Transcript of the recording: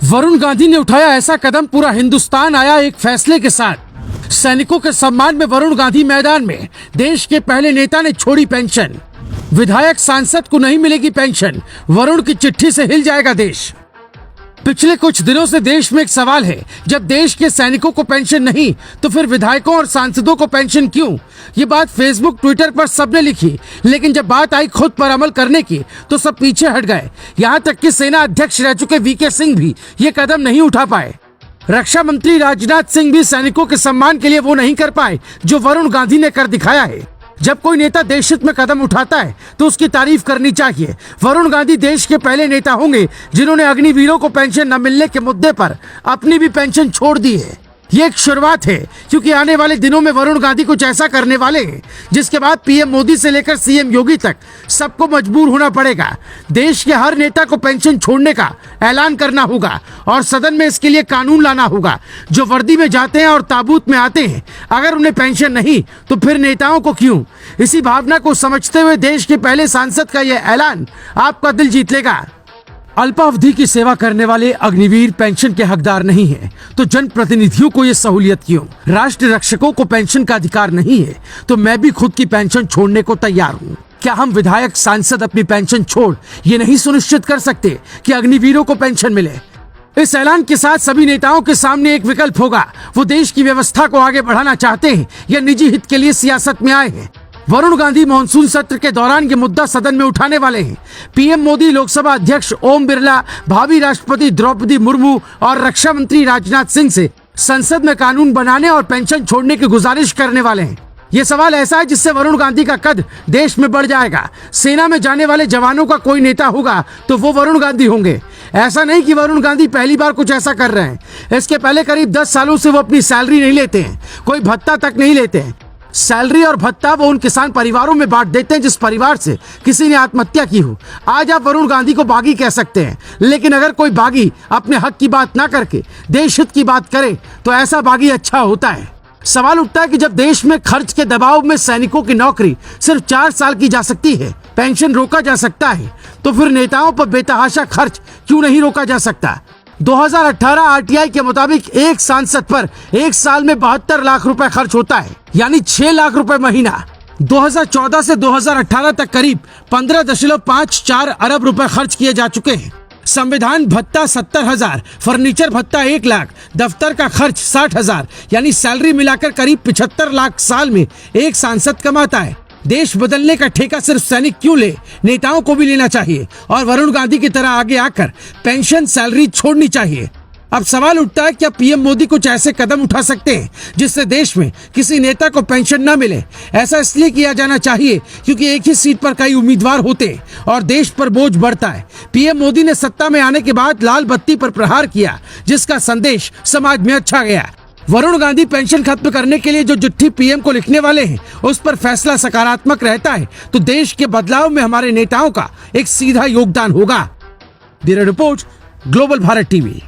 वरुण गांधी ने उठाया ऐसा कदम, पूरा हिंदुस्तान आया एक फैसले के साथ। सैनिकों के सम्मान में वरुण गांधी मैदान में। देश के पहले नेता ने छोड़ी पेंशन। विधायक सांसद को नहीं मिलेगी पेंशन, वरुण की चिट्ठी से हिल जाएगा देश। पिछले कुछ दिनों से देश में एक सवाल है, जब देश के सैनिकों को पेंशन नहीं तो फिर विधायकों और सांसदों को पेंशन क्यों? ये बात फेसबुक ट्विटर पर सबने लिखी, लेकिन जब बात आई खुद पर अमल करने की तो सब पीछे हट गए। यहाँ तक कि सेना अध्यक्ष रह चुके वीके सिंह भी ये कदम नहीं उठा पाए। रक्षा मंत्री राजनाथ सिंह भी सैनिकों के सम्मान के लिए वो नहीं कर पाए जो वरुण गांधी ने कर दिखाया है। जब कोई नेता देश हित में कदम उठाता है तो उसकी तारीफ करनी चाहिए। वरुण गांधी देश के पहले नेता होंगे जिन्होंने अग्निवीरों को पेंशन न मिलने के मुद्दे पर अपनी भी पेंशन छोड़ दी है। ये एक शुरुआत है, क्योंकि आने वाले दिनों में वरुण गांधी कुछ ऐसा करने वाले हैं जिसके बाद पीएम मोदी से लेकर सीएम योगी तक सबको मजबूर होना पड़ेगा। देश के हर नेता को पेंशन छोड़ने का ऐलान करना होगा और सदन में इसके लिए कानून लाना होगा। जो वर्दी में जाते हैं और ताबूत में आते हैं, अगर उन्हें पेंशन नहीं तो फिर नेताओं को क्यों? इसी भावना को समझते हुए देश के पहले सांसद का यह ऐलान आपका दिल जीत लेगा। अल्पावधि की सेवा करने वाले अग्निवीर पेंशन के हकदार नहीं है तो जनप्रतिनिधियों को ये सहूलियत क्यों? राष्ट्र रक्षकों को पेंशन का अधिकार नहीं है तो मैं भी खुद की पेंशन छोड़ने को तैयार हूँ। क्या हम विधायक सांसद अपनी पेंशन छोड़ ये नहीं सुनिश्चित कर सकते कि अग्निवीरों को पेंशन मिले? इस ऐलान के साथ सभी नेताओं के सामने एक विकल्प होगा। वो देश की व्यवस्था को आगे बढ़ाना चाहते हैं या निजी हित के लिए सियासत में आए हैं। वरुण गांधी मॉनसून सत्र के दौरान ये मुद्दा सदन में उठाने वाले हैं। पीएम मोदी, लोकसभा अध्यक्ष ओम बिरला, भावी राष्ट्रपति द्रौपदी मुर्मू और रक्षा मंत्री राजनाथ सिंह से संसद में कानून बनाने और पेंशन छोड़ने की गुजारिश करने वाले हैं। ये सवाल ऐसा है जिससे वरुण गांधी का कद देश में बढ़ जाएगा। सेना में जाने वाले जवानों का कोई नेता होगा तो वो वरुण गांधी होंगे। ऐसा नहीं कि वरुण गांधी पहली बार कुछ ऐसा कर रहे हैं। इसके पहले करीब 10 सालों से वो अपनी सैलरी नहीं लेते हैं, कोई भत्ता तक नहीं लेते हैं। सैलरी और भत्ता वो उन किसान परिवारों में बांट देते हैं जिस परिवार से किसी ने आत्महत्या की हो। आज आप वरुण गांधी को बागी कह सकते हैं, लेकिन अगर कोई बागी अपने हक की बात ना करके देश हित की बात करे तो ऐसा बागी अच्छा होता है। सवाल उठता है कि जब देश में खर्च के दबाव में सैनिकों की नौकरी सिर्फ 4 साल की जा सकती है, पेंशन रोका जा सकता है, तो फिर नेताओं पर बेतहाशा खर्च क्यों नहीं रोका जा सकता? 2018 आरटीआई के मुताबिक एक सांसद पर एक साल में 72 लाख रुपए खर्च होता है, यानी 6 लाख रुपए महीना। 2014 से 2018 तक करीब 15.54 अरब रुपए खर्च किए जा चुके हैं। संविधान भत्ता 70,000, फर्नीचर भत्ता 1 लाख, दफ्तर का खर्च 60,000, यानी सैलरी मिलाकर करीब 75 लाख साल में एक सांसद कमाता है। देश बदलने का ठेका सिर्फ सैनिक क्यों ले, नेताओं को भी लेना चाहिए और वरुण गांधी की तरह आगे आकर पेंशन सैलरी छोड़नी चाहिए। अब सवाल उठता है, क्या पीएम मोदी कुछ ऐसे कदम उठा सकते हैं जिससे देश में किसी नेता को पेंशन न मिले? ऐसा इसलिए किया जाना चाहिए क्योंकि एक ही सीट पर कई उम्मीदवार होते हैं और देश पर बोझ बढ़ता है। पीएम मोदी ने सत्ता में आने के बाद लाल बत्ती पर प्रहार किया, जिसका संदेश समाज में अच्छा गया। वरुण गांधी पेंशन खत्म करने के लिए जो चिट्ठी पीएम को लिखने वाले हैं, उस पर फैसला सकारात्मक रहता है तो देश के बदलाव में हमारे नेताओं का एक सीधा योगदान होगा। Bureau report, global Bharat TV.